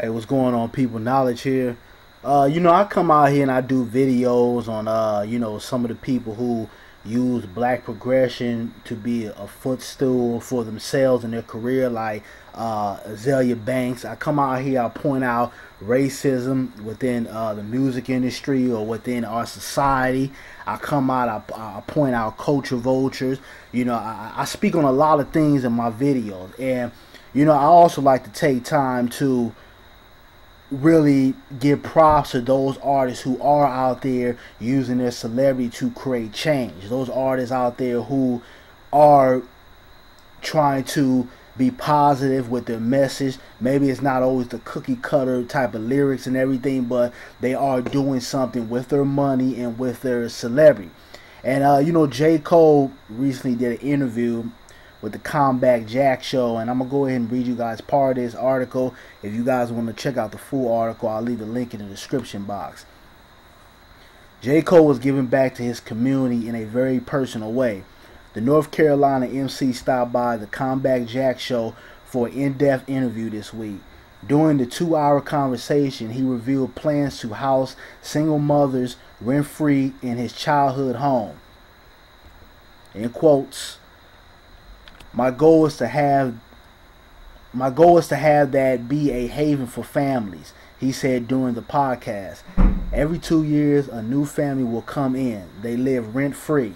Hey, what's going on, people? Knowledge here. I come out here and I do videos on, some of the people who use black progression to be a footstool for themselves in their career, like Azalea Banks. I come out here, I point out racism within the music industry or within our society. I come out, I point out culture vultures. I speak on a lot of things in my videos. And, I also like to take time to really give props to those artists who are out there using their celebrity to create change. Those artists out there who are trying to be positive with their message. Maybe it's not always the cookie cutter type of lyrics and everything, but they are doing something with their money and with their celebrity. And J.Cole recently did an interview with the Comeback Jack Show, and I'm gonna go ahead and read you guys part of this article. If you guys want to check out the full article, I'll leave the link in the description box. J. Cole was giving back to his community in a very personal way. The North Carolina MC stopped by the Comeback Jack Show for an in-depth interview this week. During the 2-hour conversation, he revealed plans to house single mothers rent-free in his childhood home. In quotes, My goal is to have that be a haven for families, he said during the podcast. Every 2 years, a new family will come in. They live rent-free.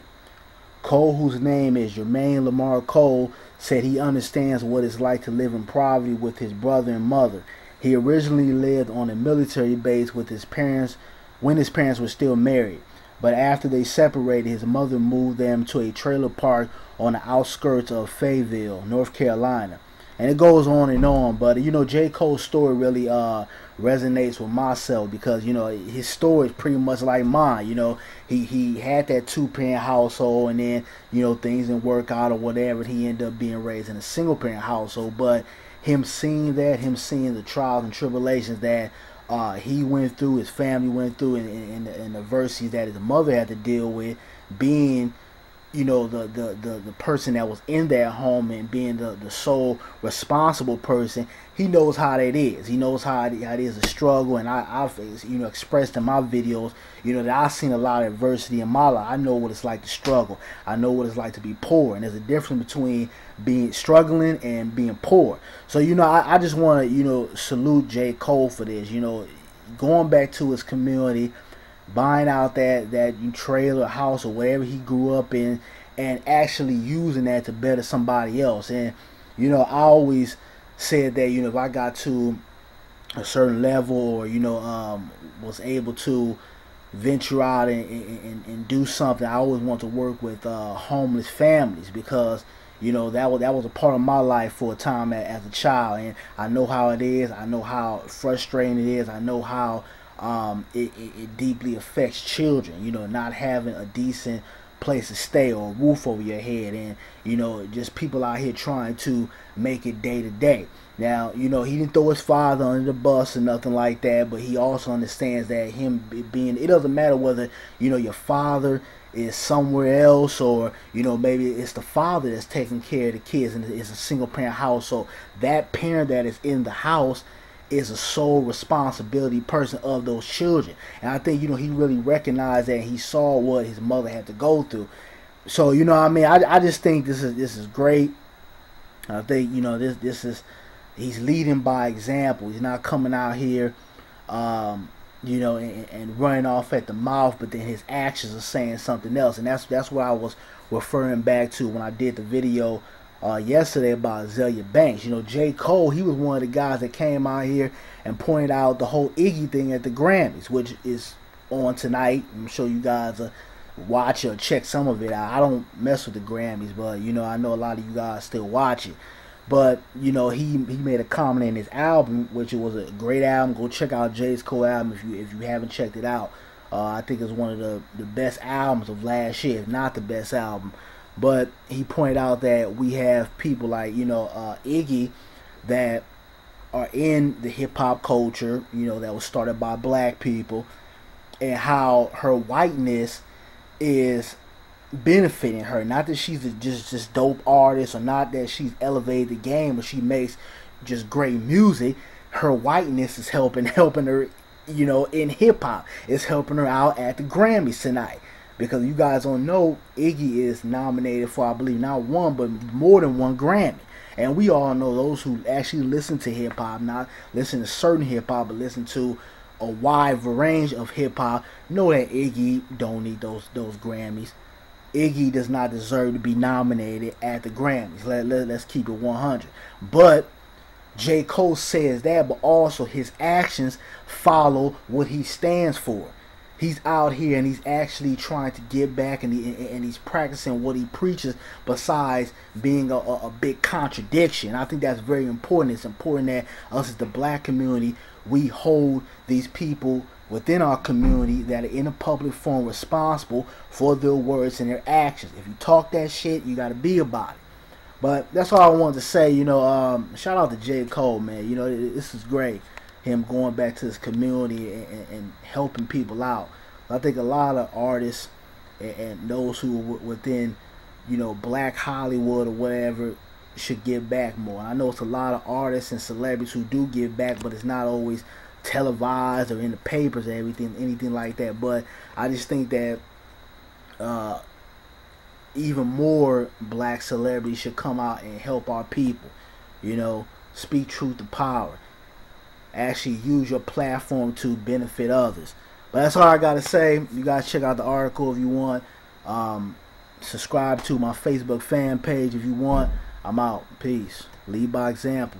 Cole, whose name is Jermaine Lamar Cole, said he understands what it's like to live in poverty with his brother and mother. He originally lived on a military base with his parents when his parents were still married. But after they separated, his mother moved them to a trailer park on the outskirts of Fayetteville, North Carolina. And it goes on, but J. Cole's story really resonates with myself because his story is pretty much like mine. He had that 2-parent household, and then things didn't work out or whatever. He ended up being raised in a single-parent household. But him seeing the trials and tribulations that he went through, his family went through, and the adversities that his mother had to deal with, being the person that was in that home and being the sole responsible person. He knows how that is. He knows how it is a struggle, and I've expressed in my videos that I've seen a lot of adversity in my life. I know what it's like to struggle. I know what it's like to be poor, and there's a difference between being struggling and being poor. So I just want to salute J. Cole for this. Going back to his community, buying out that trailer house or whatever he grew up in, and actually using that to better somebody else. And I always said that if I got to a certain level, or was able to venture out and do something, I always want to work with homeless families, because that was a part of my life for a time as a child, and I know how it is. I know how frustrating it is. I know how it deeply affects children, not having a decent place to stay or a roof over your head, and just people out here trying to make it day to day. Now, he didn't throw his father under the bus or nothing like that, but he also understands that it doesn't matter whether your father is somewhere else, or maybe it's the father that's taking care of the kids and it's a single parent house. So that parent that is in the house is a sole responsibility person of those children. And I think he really recognized that, and he saw what his mother had to go through. So I just think this is great. I think this is, he's leading by example. He's not coming out here and running off at the mouth, but then his actions are saying something else. And that's what I was referring back to when I did the video yesterday about Azalea Banks. J. Cole, he was one of the guys that came out here and pointed out the whole Iggy thing at the Grammys, which is on tonight. I'm sure you guys watch or check some of it out. I don't mess with the Grammys, but I know a lot of you guys still watch it. But he made a comment in his album, which it was a great album. Go check out J. Cole album if you haven't checked it out. I think it's one of the best albums of last year, if not the best album. But he pointed out that we have people like Iggy that are in the hip hop culture, that was started by black people, and how her whiteness is benefiting her. Not that she's just dope artist, or not that she's elevated the game, or she makes just great music. her whiteness is helping her, you know, in hip hop. It's helping her out at the Grammys tonight. Because you guys don't know, Iggy is nominated for, I believe, not one, but more than one Grammy. And we all know, those who actually listen to hip hop, not listen to certain hip hop, but listen to a wide range of hip hop, know that Iggy don't need those Grammys. Iggy does not deserve to be nominated at the Grammys. Let's keep it 100. But J.Cole says that, but also his actions follow what he stands for. He's out here and he's actually trying to get back, and he's practicing what he preaches, besides being a big contradiction. I think that's very important. It's important that us as the black community, we hold these people within our community that are in a public forum responsible for their words and their actions. If you talk that shit, you got to be about it. But that's all I wanted to say. You know, shout out to J. Cole, man. You know, this is great. Him going back to his community and helping people out. I think a lot of artists and those who are within, you know, black Hollywood or whatever, should give back more. I know it's a lot of artists and celebrities who do give back, but it's not always televised or in the papers or anything like that. But I just think that even more black celebrities should come out and help our people. You know, speak truth to power. Actually use your platform to benefit others. But that's all I gotta say. You guys check out the article if you want. Subscribe to my Facebook fan page if you want. I'm out. Peace. Lead by example.